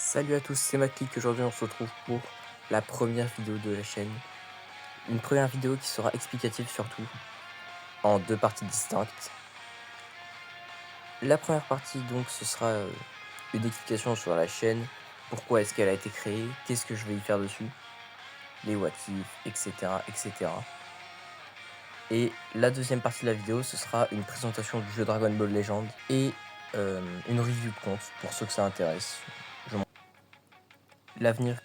Salut à tous, c'est Matlik. Aujourd'hui on se retrouve pour la première vidéo de la chaîne. Une première vidéo qui sera explicative surtout, en deux parties distinctes. La première partie donc ce sera une explication sur la chaîne, pourquoi est-ce qu'elle a été créée, qu'est-ce que je vais y faire dessus, les what if, etc. etc. Et la deuxième partie de la vidéo ce sera une présentation du jeu Dragon Ball Legend et une review de compte pour ceux que ça intéresse. L'avenir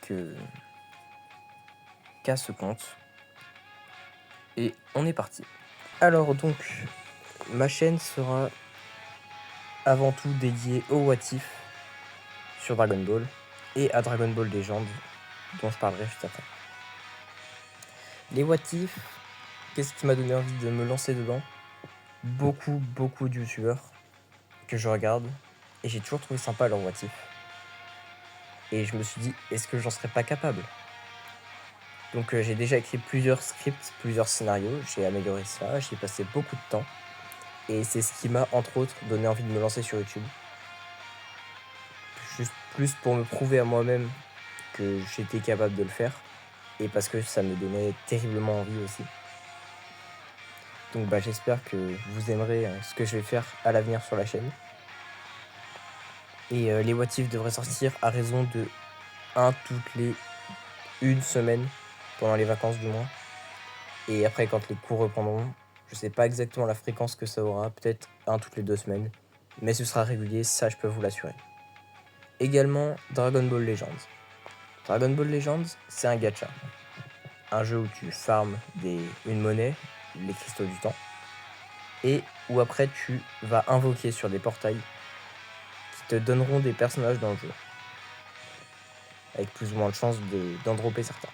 qu'a ce compte. Et on est parti. Alors donc, ma chaîne sera avant tout dédiée au what if sur Dragon Ball et à Dragon Ball Legend, dont je parlerai juste après. Les what if, qu'est-ce qui m'a donné envie de me lancer dedans? Beaucoup de youtubeurs que je regarde et j'ai toujours trouvé sympa leur what if. Et je me suis dit, est-ce que j'en serais pas capable? Donc j'ai déjà écrit plusieurs scripts, plusieurs scénarios, j'ai amélioré ça, j'ai passé beaucoup de temps. Et c'est ce qui m'a, entre autres, donné envie de me lancer sur YouTube. Juste plus pour me prouver à moi-même que j'étais capable de le faire. Et parce que ça me donnait terriblement envie aussi. Donc j'espère que vous aimerez ce que je vais faire à l'avenir sur la chaîne. Et les what if devraient sortir à raison de 1 toutes les 1 semaine, pendant les vacances du moins. Et après quand les cours reprendront, je sais pas exactement la fréquence que ça aura, peut-être 1 toutes les 2 semaines. Mais ce sera régulier, ça je peux vous l'assurer. Également Dragon Ball Legends. Dragon Ball Legends, c'est un gacha. Un jeu où tu farmes une monnaie, les cristaux du temps, et où après tu vas invoquer sur des portails qui te donneront des personnages dans le jeu. Avec plus ou moins de chances d'en dropper certains.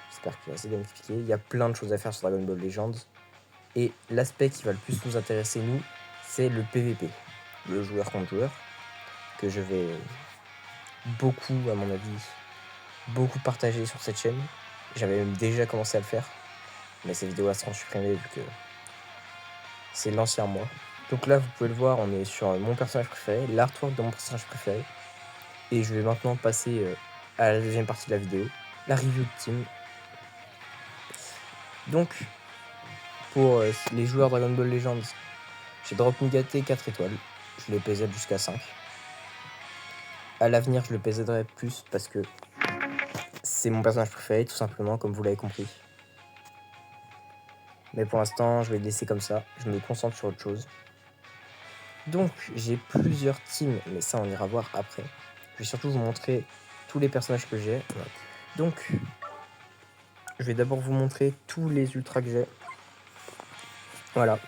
J'espère que j'ai assez bien expliqué. Il y a plein de choses à faire sur Dragon Ball Legends. Et l'aspect qui va le plus nous intéresser, nous, c'est le PVP. Le joueur contre joueur, que je vais beaucoup, à mon avis, beaucoup partager sur cette chaîne. J'avais même déjà commencé à le faire. Mais ces vidéos-là seront supprimées vu que c'est l'ancien moi. Donc là, vous pouvez le voir, on est sur mon personnage préféré, l'artwork de mon personnage préféré. Et je vais maintenant passer à la deuxième partie de la vidéo, la review de team. Donc, pour les joueurs Dragon Ball Legends, j'ai drop Migate 4 étoiles. Je l'ai PZ jusqu'à 5. À l'avenir, je le PZerai plus parce que c'est mon personnage préféré, tout simplement, comme vous l'avez compris. Mais pour l'instant, je vais le laisser comme ça. Je me concentre sur autre chose. Donc, j'ai plusieurs teams, mais ça, on ira voir après. Je vais surtout vous montrer tous les personnages que j'ai. Donc, je vais d'abord vous montrer tous les ultras que j'ai. Voilà.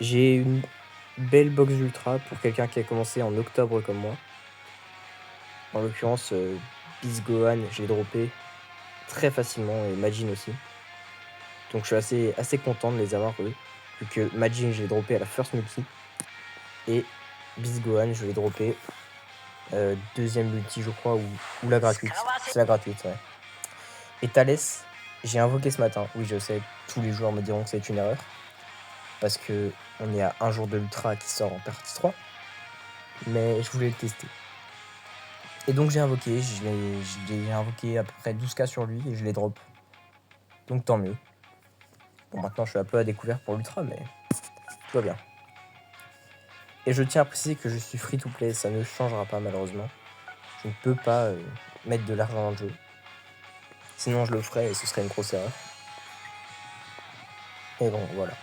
J'ai une belle box ultra pour quelqu'un qui a commencé en octobre comme moi. En l'occurrence, Beast Gohan, j'ai droppé très facilement, et Majin aussi. Donc je suis assez content de les avoir eux. Vu que Majin, je l'ai droppé à la first multi. Et Beast Gohan, je l'ai droppé deuxième multi, je crois, ou la gratuite. C'est la gratuite, ouais. Et Thalès, j'ai invoqué ce matin. Oui, je sais, tous les joueurs me diront que c'est une erreur. Parce que on est à un jour de l'ultra qui sort en partie 3. Mais je voulais le tester. Et donc j'ai invoqué, je l'ai invoqué à peu près 12k sur lui et je l'ai drop. Donc tant mieux. Bon, maintenant je suis un peu à découvert pour l'ultra, mais tout va bien. Et je tiens à préciser que je suis free to play, ça ne changera pas malheureusement. Je ne peux pas mettre de l'argent dans le jeu. Sinon je le ferais et ce serait une grosse erreur. Et bon, voilà.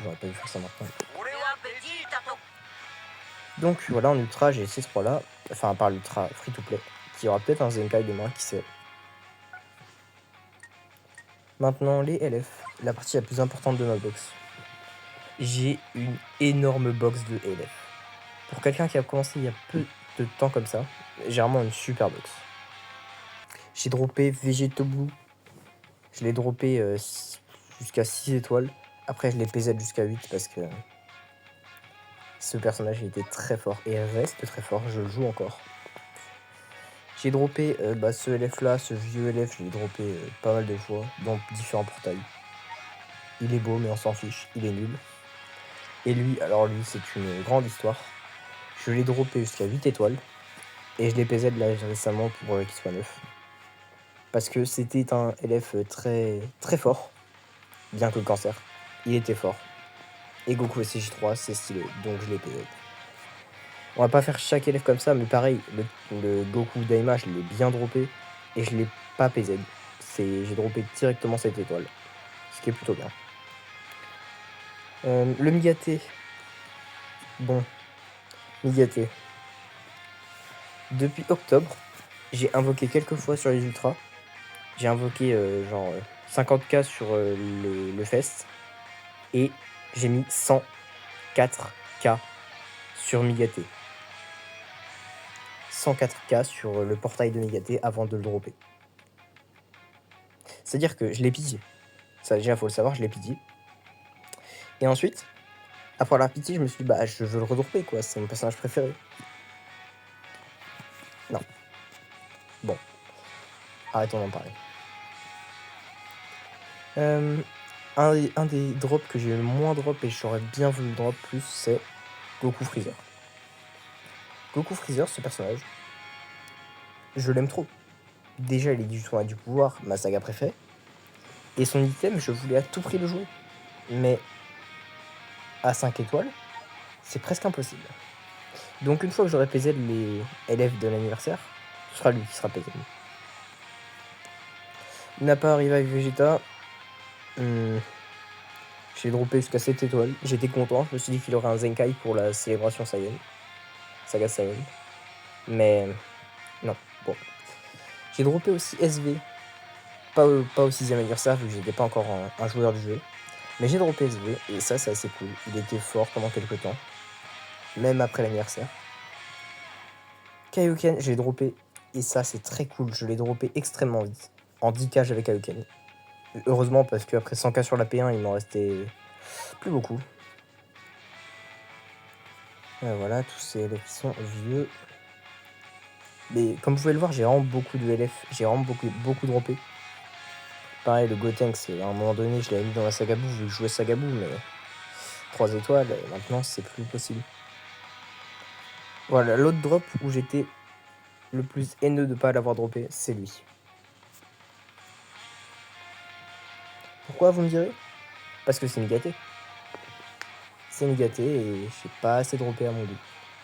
J'aurais pas dû faire ça maintenant. Donc voilà, en ultra, j'ai ces trois-là. Enfin, à part l'ultra free to play. Qui aura peut-être un Zenkai demain, qui sait. Maintenant, les LF. La partie la plus importante de ma box. J'ai une énorme box de LF. Pour quelqu'un qui a commencé il y a peu de temps comme ça, j'ai vraiment une super box. J'ai droppé Vegetoblue. Je l'ai droppé jusqu'à 6 étoiles. Après, je l'ai PZ jusqu'à 8 parce que ce personnage était très fort et reste très fort. Je le joue encore. J'ai droppé ce LF là, ce vieux LF, je l'ai droppé pas mal de fois dans différents portails. Il est beau, mais on s'en fiche, il est nul. Et lui, alors lui, c'est une grande histoire. Je l'ai droppé jusqu'à 8 étoiles. Et je l'ai PZ là récemment pour qu'il soit neuf. Parce que c'était un LF très, très fort. Bien que le cancer, il était fort. Et Goku SCJ3, c'est stylé, donc je l'ai PZ. On va pas faire chaque élève comme ça, mais pareil, le Goku Daima, je l'ai bien droppé. Et je l'ai pas PZ. J'ai droppé directement cette étoile. Ce qui est plutôt bien. Le Migaté. Bon. Migaté. Depuis octobre, j'ai invoqué quelques fois sur les ultras. J'ai invoqué genre 50k sur le fest. Et j'ai mis 104k sur Migaté. 104k sur le portail de Migaté avant de le dropper. C'est-à-dire que je l'ai pitié. Ça déjà, faut le savoir, je l'ai pitié. Et ensuite, après la pitié, je me suis dit, bah, je veux le redropper, quoi. C'est mon personnage préféré. Non. Bon. Arrêtons d'en parler. Un des drops que j'ai le moins drop et j'aurais bien voulu drop plus, c'est Goku Freezer. Goku Freezer, ce personnage, je l'aime trop. Déjà, il est du soin du pouvoir, ma saga préférée. Et son item, je voulais à tout prix le jouer. Mais à 5 étoiles, c'est presque impossible. Donc une fois que j'aurai PZ les élèves de l'anniversaire, ce sera lui qui sera PZ. Il n'a pas arrivé avec Vegeta. J'ai droppé jusqu'à 7 étoiles. J'étais content. Je me suis dit qu'il aurait un Zenkai pour la célébration Saiyan. Saga Saiyan. Mais non. Bon. J'ai droppé aussi SV. Pas au 6ème anniversaire vu que j'étais pas encore un joueur du jeu. Mais j'ai droppé SV et ça c'est assez cool. Il était fort pendant quelques temps. Même après l'anniversaire. Kaioken, j'ai droppé. Et ça c'est très cool. Je l'ai droppé extrêmement vite. En 10k j'avais Kaioken. Heureusement parce qu'après 100k sur la P1 il m'en restait plus beaucoup. Voilà, tous ces LF qui sont vieux. Mais comme vous pouvez le voir, j'ai vraiment beaucoup de LF. J'ai vraiment beaucoup droppé. Pareil, le Gotenks, à un moment donné, je l'avais mis dans la Sagabou vu que je jouais Sagabou, mais 3 étoiles, maintenant c'est plus possible. Voilà, l'autre drop où j'étais le plus haineux de ne pas l'avoir droppé, c'est lui. Pourquoi vous me direz? Parce que c'est Migaté. C'est Migaté et j'ai pas assez droppé à mon goût.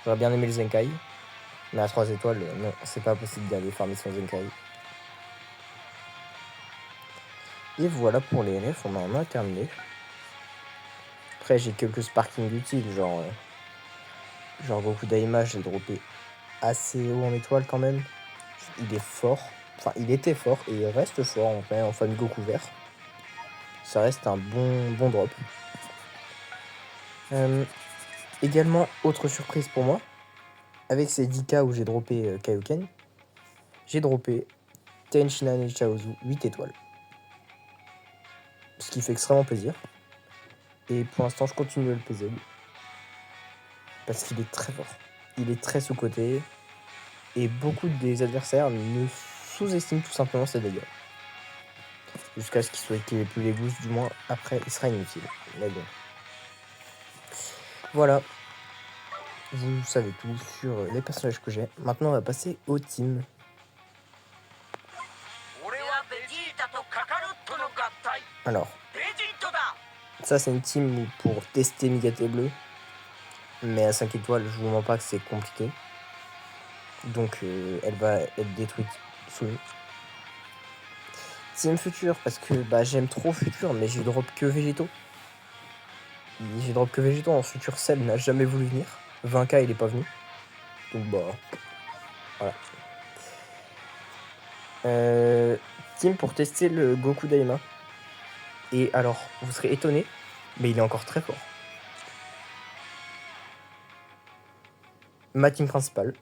J'aurais bien aimé le Zenkai, mais à 3 étoiles, non, c'est pas possible d'aller farmer son Zenkai. Et voilà pour les LF, on en a terminé. Après, j'ai quelques sparkings utiles, genre Goku Daima, j'ai droppé assez haut en étoile quand même. Il est fort, enfin il était fort et il reste fort en fan Goku vert. Ça reste un bon drop. Également, autre surprise pour moi, avec ces 10k où j'ai droppé Kaioken, j'ai droppé Tenshinhan Chaozu 8 étoiles. Ce qui fait extrêmement plaisir. Et pour l'instant, je continue à le PZ. Parce qu'il est très fort. Il est très sous-coté. Et beaucoup des adversaires ne sous-estiment tout simplement ses dégâts. Jusqu'à ce qu'il ait plus les gousses, du moins après il sera inutile. Mais bon. Voilà. Vous savez tout sur les personnages que j'ai. Maintenant on va passer au team. Alors. Ça c'est une team pour tester Migaté bleu. Mais à 5 étoiles, je vous mens pas que c'est compliqué. Donc elle va être détruite sous nous. Team Futur, parce que j'aime trop Futur, mais j'ai drop que Végétaux. J'ai drop que Végétaux, en Futur Cell n'a jamais voulu venir. 20k il est pas venu. Donc voilà. Team pour tester le Goku Daima. Et alors, vous serez étonné, mais il est encore très fort. Ma team principale,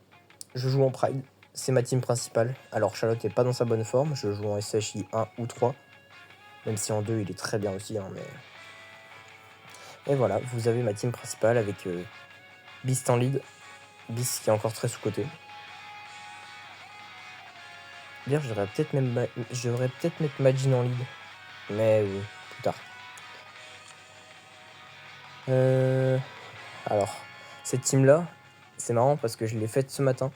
je joue en Pride, c'est ma team principale. Alors Charlotte est pas dans sa bonne forme, je joue en SHI 1 ou 3. Même si en 2 il est très bien aussi, hein, mais... Et voilà, vous avez ma team principale avec Beast en lead. Beast qui est encore très sous-côté. D'ailleurs, je devrais peut-être mettre Majin en lead. Mais oui, plus tard. Alors, cette team-là, c'est marrant parce que je l'ai faite ce matin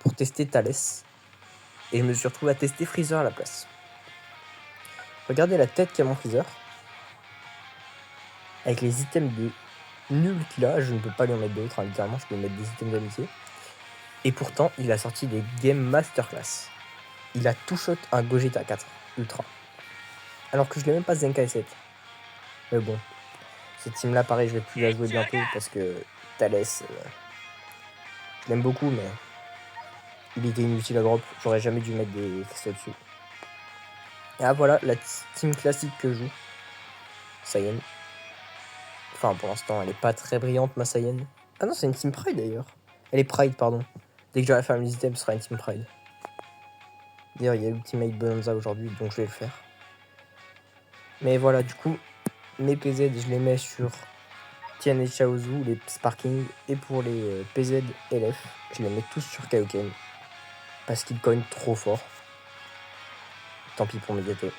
pour tester Thalès. Et je me suis retrouvé à tester Freezer à la place. Regardez la tête qu'a mon Freezer. Avec les items de nul qu'il a, je ne peux pas lui en mettre d'autres, hein, littéralement, je peux lui mettre des items d'amitié. Et pourtant, il a sorti des Game Masterclass. Il a two-shot un Gogeta 4 Ultra. Alors que je l'ai même pas Zenkai 7. Mais bon, cette team-là, pareil, je vais plus la jouer bientôt parce que Thalès, je l'aime beaucoup, mais il était inutile à drop. J'aurais jamais dû mettre des cristaux dessus. Et ah voilà, la team classique que je joue. Saiyan. Enfin, pour l'instant, elle est pas très brillante, ma Saiyan. Ah non, c'est une team Pride d'ailleurs. Elle est Pride, pardon. Dès que j'aurai fait mes items, ce sera une team Pride. D'ailleurs, il y a Ultimate Bonanza aujourd'hui, donc je vais le faire. Mais voilà, du coup, mes PZ, je les mets sur Tian et Chaozu, les Sparking. Et pour les PZ LF, je les mets tous sur Kaioken. Parce qu'ils cognent trop fort. Tant pis pour mes gâteaux. Et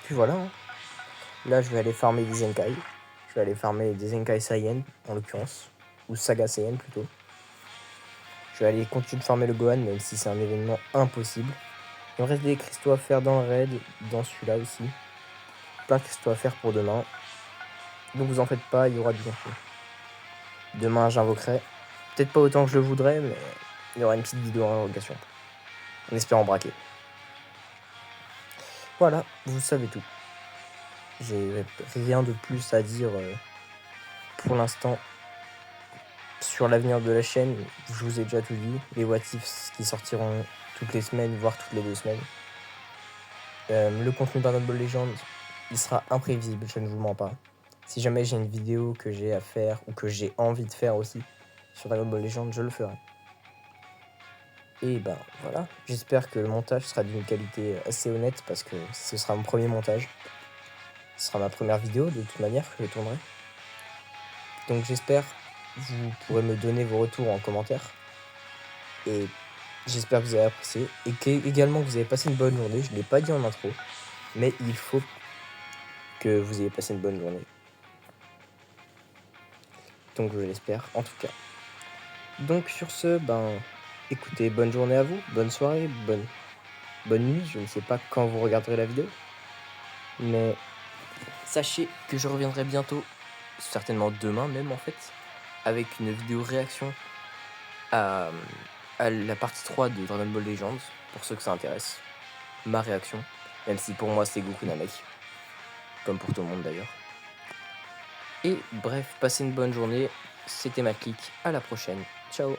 puis voilà. Hein. Là, je vais aller farmer des Zenkai. Je vais aller farmer des Zenkai Saiyan, en l'occurrence. Ou Saga Saiyan, plutôt. Je vais aller continuer de farmer le Gohan, même si c'est un événement impossible. Il me reste des cristaux à faire dans le raid, dans celui-là aussi. Plein de cristaux à faire pour demain. Donc vous en faites pas, il y aura du contenu. Demain, j'invoquerai. Peut-être pas autant que je le voudrais, mais il y aura une petite vidéo en invocation. En espérant braquer. Voilà, vous savez tout. J'ai rien de plus à dire pour l'instant sur l'avenir de la chaîne. Je vous ai déjà tout dit. Les what ifs qui sortiront toutes les semaines, voire toutes les 2 semaines. Le contenu Dragon Ball Legends, il sera imprévisible, je ne vous mens pas. Si jamais j'ai une vidéo que j'ai à faire ou que j'ai envie de faire aussi sur Dragon Ball Legends, je le ferai. Et ben voilà, j'espère que le montage sera d'une qualité assez honnête parce que ce sera mon premier montage. Ce sera ma première vidéo de toute manière que je tournerai. Donc j'espère que vous pourrez me donner vos retours en commentaire. Et j'espère que vous avez apprécié et également que vous avez passé une bonne journée. Je ne l'ai pas dit en intro, mais il faut que vous ayez passé une bonne journée. Donc je l'espère en tout cas. Donc sur ce, ben écoutez, bonne journée à vous, bonne soirée, bonne nuit. Je ne sais pas quand vous regarderez la vidéo. Mais sachez que je reviendrai bientôt, certainement demain même en fait, avec une vidéo réaction à la partie 3 de Dragon Ball Legends, pour ceux que ça intéresse. Ma réaction, même si pour moi c'est Goku Namek, comme pour tout le monde d'ailleurs. Et bref, passez une bonne journée, c'était ma clique, à la prochaine, ciao.